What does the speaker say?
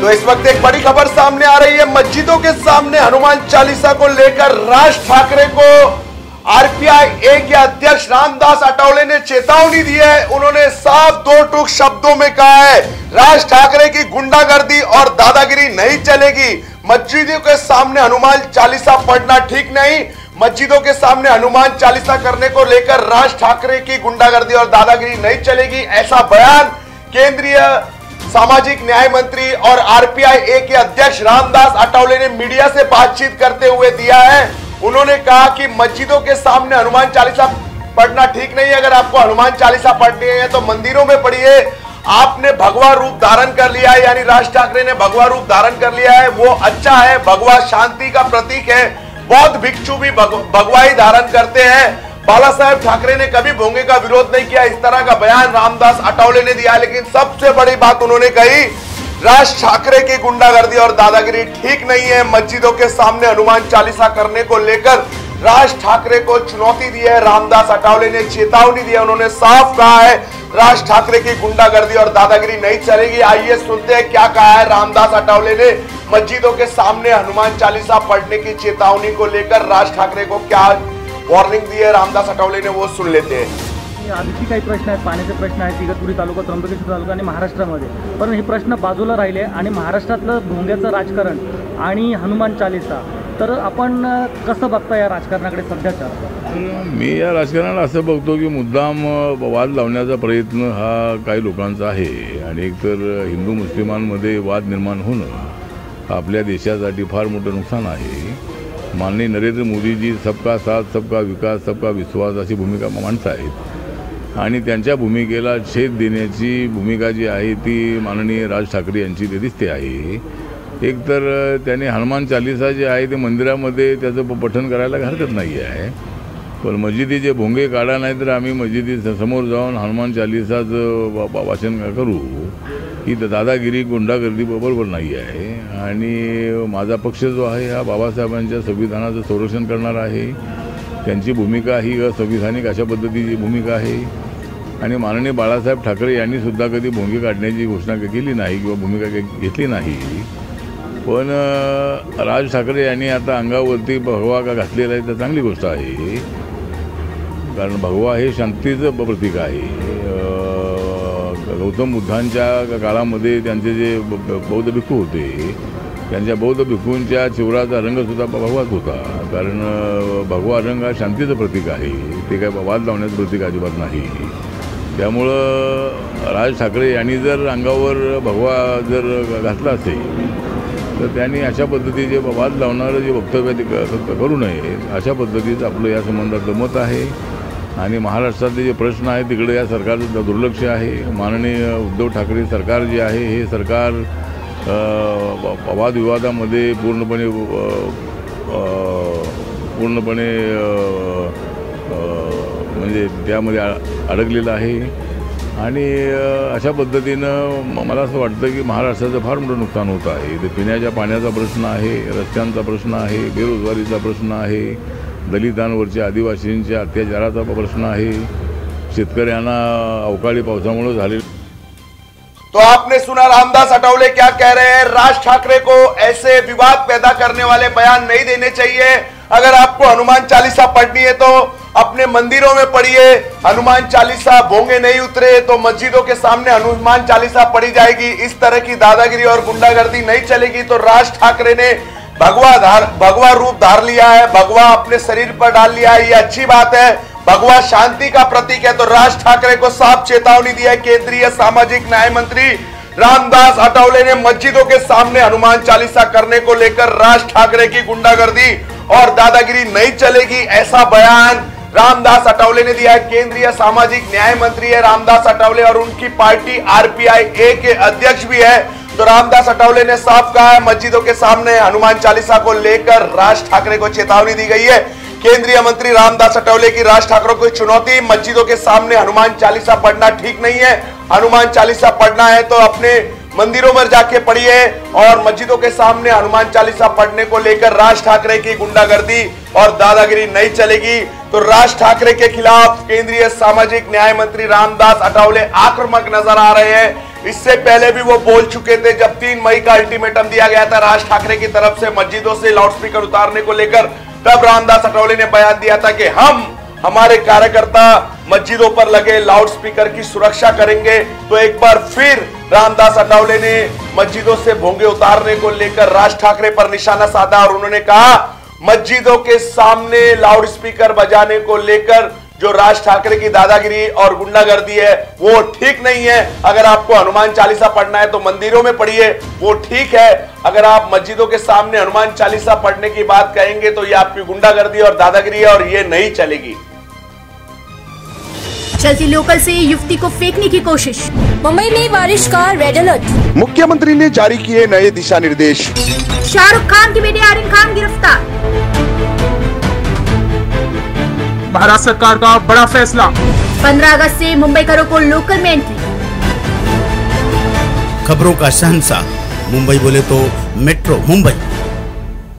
तो इस वक्त एक बड़ी खबर सामने आ रही है। मस्जिदों के सामने हनुमान चालीसा को लेकर राज ठाकरे को आरपीआई के अध्यक्ष रामदास अठावले ने चेतावनी दी है। उन्होंने साफ दो टूक शब्दों में कहा है, राज ठाकरे की गुंडागर्दी और दादागिरी नहीं चलेगी। मस्जिदों के सामने हनुमान चालीसा पढ़ना ठीक नहीं। मस्जिदों के सामने हनुमान चालीसा करने को लेकर राज ठाकरे की गुंडागर्दी और दादागिरी नहीं चलेगी, ऐसा बयान केंद्रीय सामाजिक न्याय मंत्री और आरपीआई के अध्यक्ष रामदास अठावले ने मीडिया से बातचीत करते हुए दिया है। उन्होंने कहा कि मस्जिदों के सामने हनुमान चालीसा पढ़ना ठीक नहीं है। अगर आपको हनुमान चालीसा पढ़नी है तो मंदिरों में पढ़िए। आपने भगवा रूप धारण कर लिया है, यानी राज ठाकरे ने भगवा रूप धारण कर लिया है, वो अच्छा है। भगवा शांति का प्रतीक है। बौद्ध भिक्षु भी भगवा ही धारण करते हैं। बाला साहेब ठाकरे ने कभी भोंगे का विरोध नहीं किया। इस तरह का बयान रामदास अठावले ने दिया। लेकिन सबसे बड़ी बात उन्होंने कही, राज ठाकरे की गुंडागर्दी और दादागिरी ठीक नहीं है। मस्जिदों के सामने हनुमान चालीसा करने को लेकर राज ठाकरे को चुनौती दी है। रामदास अठावले ने चेतावनी दी है। उन्होंने साफ कहा है, राज ठाकरे की गुंडागर्दी और दादागिरी नहीं चलेगी। आइए सुनते हैं क्या कहा है रामदास अठावले ने मस्जिदों के सामने हनुमान चालीसा पढ़ने की चेतावनी को लेकर राज ठाकरे को क्या वॉर्निंग दी है रामदास अठावले ने, वो सुन लेते हैं। आधीची काही प्रश्न आहेत, पाण्याचे प्रश्न आहेत इगतपुरी तालुका, त्र्यंबकेश्वर तालुका आणि महाराष्ट्रामध्ये. पण हे प्रश्न बाजूला राहिले आणि महाराष्ट्रातलं भोंग्याचं राजकारण आणि हनुमान चालीसा, तर आपण कसं बघता या राजकारणाकडे सध्याच्या? मी या राजकारणाला असं बघतो की मुद्दाम वाद लावण्याचा प्रयत्न हा काही लोकांचा आहे आणि एकतर हिंदू मुस्लिमांमध्ये वाद निर्माण होणं आपल्या देशासाठी फार मोठं नुकसान आहे. माननीय नरेंद्र मोदीजी सबका साथ, सबका विकास, सबका विश्वास अशी भूमिका मांडत आहेत आणि त्यांच्या भूमिकेला छेद देण्याची भूमिका जी आहे ती माननीय राज ठाकरे यांची ते दिसते आहे. एकतर त्याने हनुमान चालीसा जे आहे ते मंदिरामध्ये त्याचं पठण करायला हरकत नाही आहे, पण मस्जिदीचे भोंगे काढा नाही तर आम्ही मस्जिदी समोर जाऊन हनुमान चालीसाचं वाचन करू, ही दादागिरी गुंडागर्दी बरोबर नाही आहे. आणि माझा पक्ष जो आहे हा बाबासाहेबांच्या संविधानाचं संरक्षण करणार आहे. त्यांची भूमिका ही असंविधानिक अशा पद्धतीची भूमिका आहे आणि माननीय बाळासाहेब ठाकरे यांनी सुद्धा कधी भोंगे काढण्याची घोषणा केली नाही किंवा भूमिका घेतली नाही. पण राज ठाकरे यांनी आता अंगावरती भगवा का घातलेला आहे तर चांगली गोष्ट आहे, कारण भगवा हे शांतीचं प्रतीक आहे. गौतम बुद्धांच्या काळामध्ये त्यांचे जे बौद्ध भिक्खू होते, त्यांच्या बौद्ध भिक्खूंच्या चिवराचा रंगसुद्धा भगवाच होता, कारण भगवा रंग हा शांतीचं प्रतीक आहे, ते काय वाद लावण्याचं प्रतीक अजिबात नाही. त्यामुळं राज ठाकरे यांनी जर अंगावर भगवा जर घातला असेल तर त्यांनी अशा पद्धतीचे वाद लावणारं जे वक्तव्य ते करू नये, अशा पद्धतीचं आपलं या संबंधातलं मत आहे. आणि महाराष्ट्रातले जे प्रश्न आहेत तिकडे या सरकारचं दुर्लक्ष आहे. माननीय उद्धव ठाकरे सरकार जे आहे हे सरकार वादविवादामध्ये पूर्णपणे म्हणजे त्यामध्ये अडकलेलं आहे. आणि अशा पद्धतीनं मला असं वाटतं की महाराष्ट्राचं फार मोठं नुकसान होत आहे. ते पिण्याच्या पाण्याचा प्रश्न आहे, रस्त्यांचा प्रश्न आहे, बेरोजगारीचा प्रश्न आहे, दलितांवरच्या आदिवासींच्या अत्याचाराचा प्रश्न आहे, शेतकऱ्यांना अवकाळी पावसामुळे झाले. तो आपने सुना रामदास अठावले क्या कह रहे हैं। राज ठाकरे को ऐसे विवाद पैदा करने वाले बयान नहीं देने चाहिए। अगर आपको हनुमान चालीसा पढ़नी है तो अपने मंदिरों में पढ़िए। हनुमान चालीसा भोंगे नहीं उतरे तो मस्जिदों के सामने हनुमान चालीसा पढ़ी जाएगी। इस तरह की दादागिरी और गुंडागर्दी नहीं चलेगी। तो राज ठाकरे ने भगवा रूप धार लिया है, भगवा अपने शरीर पर डाल लिया है, ये अच्छी बात है। भगवा शांति का प्रतीक है। तो राज ठाकरे को साफ चेतावनी दी है केंद्रीय सामाजिक न्याय मंत्री रामदास अठावले ने। मस्जिदों के सामने हनुमान चालीसा करने को लेकर राज ठाकरे की गुंडागर्दी और दादागिरी नहीं चलेगी, ऐसा बयान रामदास अठावले ने दिया है। केंद्रीय सामाजिक न्याय मंत्री है रामदास अठावले और उनकी पार्टी आरपीआई के अध्यक्ष भी है। तो रामदास अठावले ने साफ कहा है, मस्जिदों के सामने हनुमान चालीसा को लेकर राज ठाकरे को चेतावनी दी गई है। केंद्रीय मंत्री रामदास अठावले की राज ठाकरे को चुनौती, मस्जिदों के सामने हनुमान चालीसा पढ़ना ठीक नहीं है। हनुमान चालीसा पढ़ना है तो अपने मंदिरों में जाके पढ़िए और मस्जिदों के सामने हनुमान चालीसा पढ़ने को लेकर राज ठाकरे की गुंडागर्दी और दादागिरी नहीं चलेगी। तो राज ठाकरे के खिलाफ केंद्रीय सामाजिक न्याय मंत्री रामदास अठावले आक्रामक नजर आ रहे हैं। इससे पहले भी वो बोल चुके थे जब 3 मई का अल्टीमेटम दिया गया था राज ठाकरे की तरफ से मस्जिदों से लाउडस्पीकर उतारने को लेकर, तब रामदास अठावले ने बयान दिया था कि हमारे कार्यकर्ता मस्जिदों पर लगे लाउडस्पीकर की सुरक्षा करेंगे। तो एक बार फिर रामदास अठावले ने मस्जिदों से भोंगे उतारने को लेकर राज ठाकरे पर निशाना साधा और उन्होंने कहा मस्जिदों के सामने लाउडस्पीकर बजाने को लेकर जो राज ठाकरे की दादागिरी और गुंडागर्दी है वो ठीक नहीं है। अगर आपको हनुमान चालीसा पढ़ना है तो मंदिरों में पढ़िए, वो ठीक है। अगर आप मस्जिदों के सामने हनुमान चालीसा पढ़ने की बात कहेंगे तो ये आपकी गुंडागर्दी और दादागिरी है और ये नहीं चलेगी। चलती लोकल से युवती को फेंकने की कोशिश, मुंबई में बारिश का रेड अलर्ट। मुख्यमंत्री ने जारी किए नए दिशा निर्देश। शाहरुख खान की बेटे आर्यन खान गिरफ्तार। महाराष्ट्र सरकार का बड़ा फैसला, 15 अगस्त से मुंबईकरों को लोकल में एंट्री। खबरों का शहंशाह, मुंबई बोले तो मेट्रो मुंबई।